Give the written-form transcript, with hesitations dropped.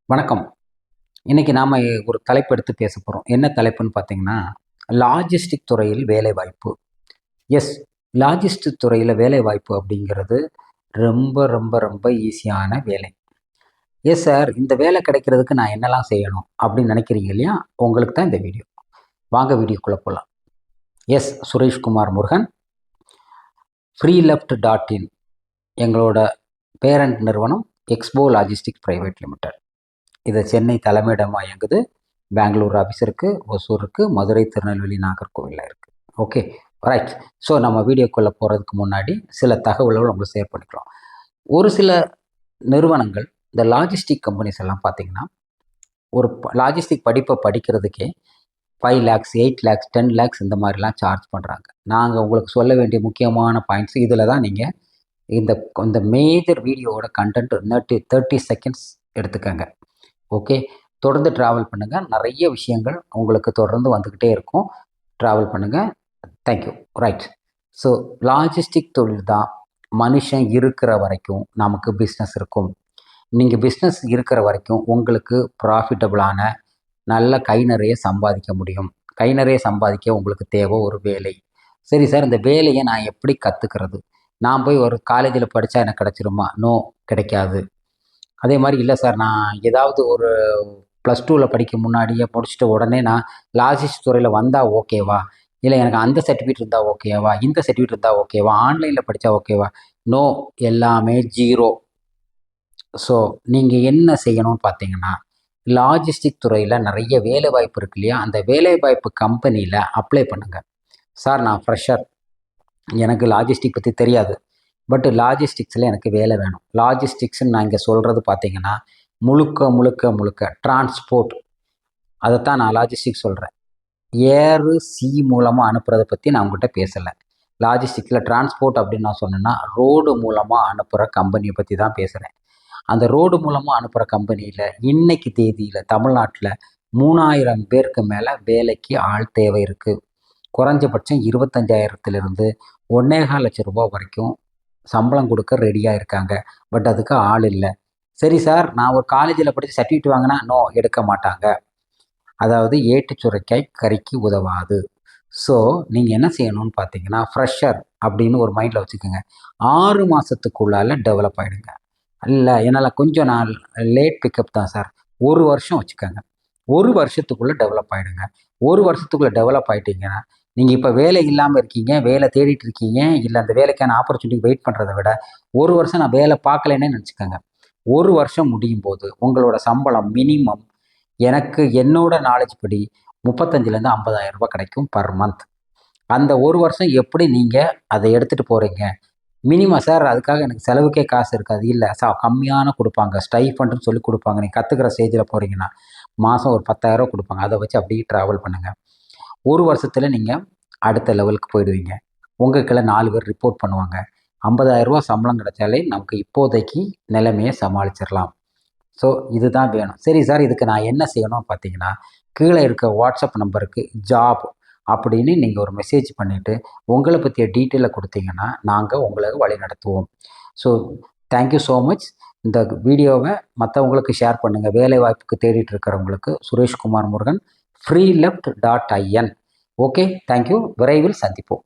வணக்கம். இன்னைக்கு நாம ஒரு தலைப்பு எடுத்து பேச போறோம். என்ன தலைப்புன்னு பார்த்தீங்கன்னா, லாஜிஸ்டிக் துறையில் வேலைவாய்ப்பு. எஸ், லாஜிஸ்டிக் துறையில வேலைவாய்ப்பு அப்படிங்கிறது ரொம்ப, ரொம்ப, ரொம்ப ஈஸியான வேலை. எஸ் சார், இந்த வேலை கிடைக்கிறதுக்கு நான் என்னலாம் செய்யணும்? அப்படின்னு நினைக்கிறீங்க இல்லையா? உங்களுக்கு தான் இந்த வீடியோ. வாங்க வீடியோக்குள்ள போலாம். எஸ், சுரேஷ்குமார் முருகன், freeleft.in எங்களோட பேரண்ட் நிறுவனம் எக்ஸ்போ லாஜிஸ்டிக் பிரைவேட் லிமிடெட். இது சென்னை தலைமையிடமாக இயங்குது. பெங்களூர் ஆஃபீஸ் இருக்குது, ஒசூர் இருக்குது, மதுரை, திருநெல்வேலி, நாகர்கோவிலில் இருக்குது. Okay, right. ஸோ நம்ம வீடியோக்குள்ளே போகிறதுக்கு முன்னாடி சில தகவல்கள் உங்களுக்கு ஷேர் பண்ணிக்கிறோம். ஒரு சில நிறுவனங்கள், இந்த லாஜிஸ்டிக் கம்பெனிஸ் எல்லாம் பார்த்தீங்கன்னா, ஒரு லாஜிஸ்டிக் படிப்பை படிக்கிறதுக்கே 5 lakhs, 8 lakhs, 10 lakhs இந்த மாதிரிலாம் சார்ஜ் பண்ணுறாங்க. நாங்கள் உங்களுக்கு சொல்ல வேண்டிய முக்கியமான பாயிண்ட்ஸ் இதில் தான். நீங்கள் இந்த இந்த மேஜர் வீடியோவோட கண்டென்ட் 30 செகண்ட்ஸ் எடுத்துக்கங்க. ஓகே, தொடர்ந்து ட்ராவல் பண்ணுங்கள். நிறைய விஷயங்கள் உங்களுக்கு தொடர்ந்து வந்துக்கிட்டே இருக்கும். ட்ராவல் பண்ணுங்கள். தேங்க்யூ. ரைட். ஸோ லாஜிஸ்டிக் தொழில் தான் மனுஷன் இருக்கிற வரைக்கும் நமக்கு பிஸ்னஸ் இருக்கும். நீங்கள் பிஸ்னஸ் இருக்கிற வரைக்கும் உங்களுக்கு ப்ராஃபிட்டபுளான நல்ல கை நிறைய சம்பாதிக்க முடியும். கை நிறைய சம்பாதிக்க உங்களுக்கு தேவை ஒரு வேலை. சரி சார், இந்த வேலையை நான் எப்படி கற்றுக்கிறது? நான் போய் ஒரு காலேஜில் படித்தா எனக்கு கிடச்சிருமா? நோ, கிடைக்காது. அதே மாதிரி இல்லை சார், நான் ஏதாவது ஒரு +2ல் படிக்க முன்னாடியே முடிச்சுட்டு உடனே நான் லாஜிஸ்டிக் துறையில் வந்தால் ஓகேவா? இல்லை எனக்கு அந்த சர்டிஃபிகேட் இருந்தால் ஓகேவா? இந்த சர்டிஃபிகேட் இருந்தால் ஓகேவா? ஆன்லைனில் படித்தா ஓகேவா? நோ, எல்லாமே 0. ஸோ நீங்கள் என்ன செய்யணும்னு பார்த்தீங்கன்னா, லாஜிஸ்டிக் துறையில் நிறைய வேலைவாய்ப்பு இருக்கு இல்லையா? அந்த வேலைவாய்ப்பு கம்பெனியில் அப்ளை பண்ணுங்கள். சார், நான் ஃப்ரெஷர், எனக்கு லாஜிஸ்டிக் பற்றி தெரியாது, பட் லாஜிஸ்டிக்ஸில் எனக்கு வேலை வேணும். லாஜிஸ்டிக்ஸ்ன்னு நான் இங்கே சொல்கிறது பார்த்தீங்கன்னா, முழுக்க முழுக்க முழுக்க டிரான்ஸ்போர்ட். அதைத்தான் நான் லாஜிஸ்டிக்ஸ் சொல்கிறேன். ஏரு சி மூலமாக அனுப்புறதை பற்றி நான் உங்கள்கிட்ட பேசலை. லாஜிஸ்டிக்ஸில் டிரான்ஸ்போர்ட் அப்படின்னு நான் சொன்னேன்னா, ரோடு மூலமாக அனுப்புகிற கம்பெனியை பற்றி தான் பேசுகிறேன். அந்த ரோடு மூலமாக அனுப்புகிற கம்பெனியில் இன்னைக்கு தேதியில் தமிழ்நாட்டில் 3000 பேருக்கு மேலே வேலைக்கு ஆள் தேவை இருக்குது. குறைஞ்சபட்சம் 25,000 1,4 லட்சம் ரூபா வரைக்கும் சம்பளம் கொடுக்க ரெடியாக இருக்காங்க. பட் அதுக்கு ஆள் இல்லை. சரி சார், நான் ஒரு காலேஜில் படித்து சர்டிஃபிகேட் வாங்கினா நோ, எடுக்க மாட்டாங்க. அதாவது ஏட்டு சுரைக்காய் கறிக்கு உதவாது. ஸோ நீங்கள் என்ன செய்யணும்னு பார்த்தீங்கன்னா, ஃப்ரெஷர் அப்படின்னு ஒரு மைண்டில் வச்சுக்கோங்க. 6 மாதத்துக்குள்ளால் டெவலப் ஆகிடுங்க. இல்லை என்னால் கொஞ்சம் நான் லேட் பிக்கப் தான் சார், 1 வருஷம் வச்சுக்கோங்க. 1 வருஷத்துக்குள்ளே டெவலப் ஆகிடுங்க. 1 வருஷத்துக்குள்ளே டெவலப் ஆகிட்டிங்கன்னா, நீங்கள் இப்போ வேலை இல்லாமல் இருக்கீங்க, வேலை தேடிட்டு இருக்கீங்க, இல்லை அந்த வேலைக்கான ஆப்பர்ச்சுனிட்டி வெயிட் பண்ணுறதை விட 1 வருஷம் நான் வேலை பார்க்கலன்னே நினச்சிக்கோங்க. 1 வருஷம் முடியும் போது உங்களோட சம்பளம் மினிமம் எனக்கு என்னோட நாலேஜ் படி 35,000 50,000 ரூபாய் கிடைக்கும் பர் மந்த். அந்த 1 வருஷம் எப்படி நீங்கள் அதை எடுத்துகிட்டு போகிறீங்க? மினிமம் சார், அதுக்காக எனக்கு செலவுக்கே காசு இருக்காது. இல்லை சார், கம்மியான கொடுப்பாங்க, ஸ்டைஃபண்டுன்னு சொல்லி கொடுப்பாங்க. நீங்கள் கற்றுக்கிற ஸ்டேஜில் போகிறீங்கன்னா மாதம் ஒரு 10,000 கொடுப்பாங்க. அதை வச்சு அப்படியே ட்ராவல் பண்ணுங்கள். 1 வருஷத்தில் நீங்கள் அடுத்த லெவலுக்கு போயிடுவீங்க. உங்கள் கீழே 4 பேர் ரிப்போர்ட் பண்ணுவாங்க. 50,000 ரூபா சம்பளம் கிடைச்சாலே நமக்கு இப்போதைக்கு நிலைமையை சமாளிச்சிடலாம். ஸோ இதுதான் வேணும். சரி சார், இதுக்கு நான் என்ன செய்யணும் பார்த்தீங்கன்னா, கீழே இருக்க வாட்ஸ்அப் நம்பருக்கு ஜாப் அப்படின்னு நீங்கள் ஒரு மெசேஜ் பண்ணிவிட்டு உங்களை பற்றிய டீட்டெயிலை கொடுத்தீங்கன்னா நாங்கள் உங்களை வழி நடத்துவோம். So thank you so much. இந்த வீடியோவை மற்றவங்களுக்கு ஷேர் பண்ணுங்கள். வேலை வாய்ப்புக்கு தேடிட்டு இருக்கிறவங்களுக்கு. Sureshkumar Murugan, freeleft.in. Okay, thank you. விரைவில் சந்திப்போம்.